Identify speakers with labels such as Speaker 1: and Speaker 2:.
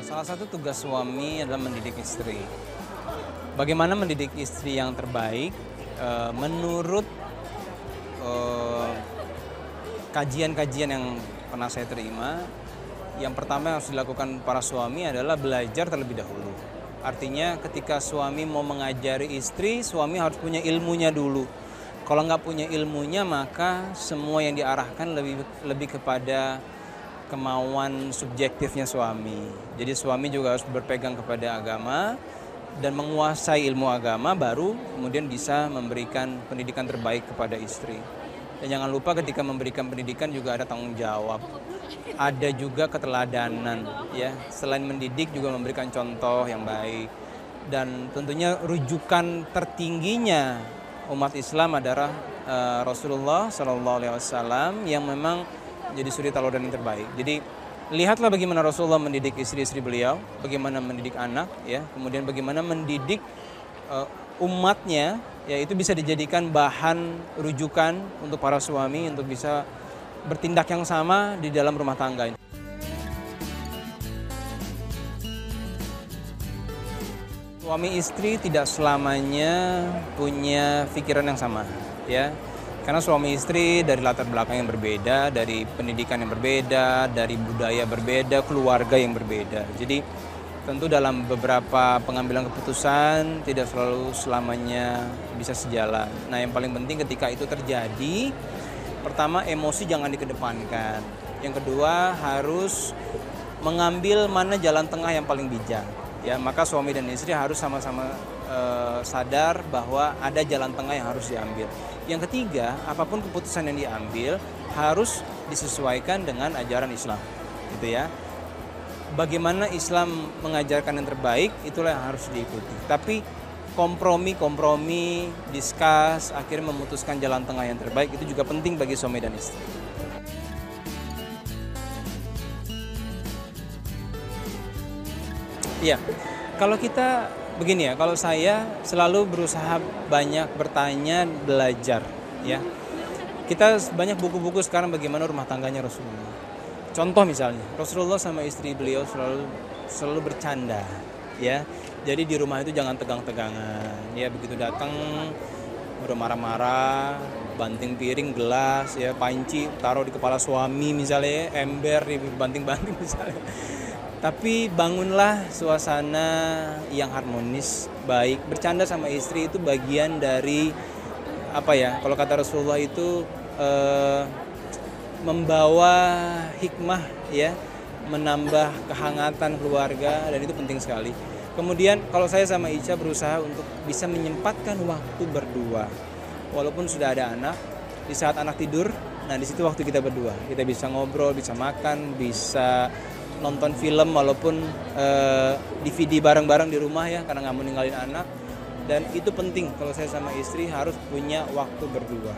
Speaker 1: Salah satu tugas suami adalah mendidik istri. Bagaimana mendidik istri yang terbaik? Menurut kajian-kajian yang pernah saya terima, yang pertama yang harus dilakukan para suami adalah belajar terlebih dahulu. Artinya ketika suami mau mengajari istri, suami harus punya ilmunya dulu. Kalau nggak punya ilmunya, maka semua yang diarahkan lebih kepada kemauan subjektifnya suami. Jadi suami juga harus berpegang kepada agama dan menguasai ilmu agama, baru kemudian bisa memberikan pendidikan terbaik kepada istri. Dan jangan lupa ketika memberikan pendidikan juga ada tanggung jawab. Ada juga keteladanan, ya. Selain mendidik juga memberikan contoh yang baik. Dan tentunya rujukan tertingginya umat Islam adalah Rasulullah SAW yang memang jadi suri tauladan yang terbaik. Jadi lihatlah bagaimana Rasulullah mendidik istri-istri beliau, bagaimana mendidik anak, ya, kemudian bagaimana mendidik umatnya, ya, itu bisa dijadikan bahan rujukan untuk para suami untuk bisa bertindak yang sama di dalam rumah tangga. Suami istri tidak selamanya punya pikiran yang sama, ya. Karena suami istri dari latar belakang yang berbeda, dari pendidikan yang berbeda, dari budaya berbeda, keluarga yang berbeda. Jadi tentu dalam beberapa pengambilan keputusan tidak selalu selamanya bisa sejalan. Nah, yang paling penting ketika itu terjadi, pertama emosi jangan dikedepankan. Yang kedua harus mengambil mana jalan tengah yang paling bijak. Ya, maka suami dan istri harus sama-sama sadar bahwa ada jalan tengah yang harus diambil. Yang ketiga, apapun keputusan yang diambil harus disesuaikan dengan ajaran Islam, gitu ya. Bagaimana Islam mengajarkan yang terbaik, itulah yang harus diikuti. Tapi kompromi, diskus, akhirnya memutuskan jalan tengah yang terbaik itu juga penting bagi suami dan istri. Iya, kalau kita begini ya, kalau saya selalu berusaha banyak bertanya, belajar, ya. Kita banyak buku-buku sekarang bagaimana rumah tangganya Rasulullah. Contoh misalnya, Rasulullah sama istri beliau selalu bercanda, ya. Jadi di rumah itu jangan tegang-tegangan, ya. Begitu datang udah marah-marah, banting piring, gelas, ya, panci taruh di kepala suami misalnya, ember dibanting-banting misalnya. Tapi bangunlah suasana yang harmonis, baik. Bercanda sama istri itu bagian dari apa ya? Kalau kata Rasulullah itu membawa hikmah, ya, menambah kehangatan keluarga, dan itu penting sekali. Kemudian kalau saya sama Ica berusaha untuk bisa menyempatkan waktu berdua, walaupun sudah ada anak, di saat anak tidur, nah di situ waktu kita berdua, kita bisa ngobrol, bisa makan, bisa nonton film walaupun DVD bareng-bareng di rumah, ya, karena nggak mau ninggalin anak. Dan itu penting kalau saya sama istri harus punya waktu berdua.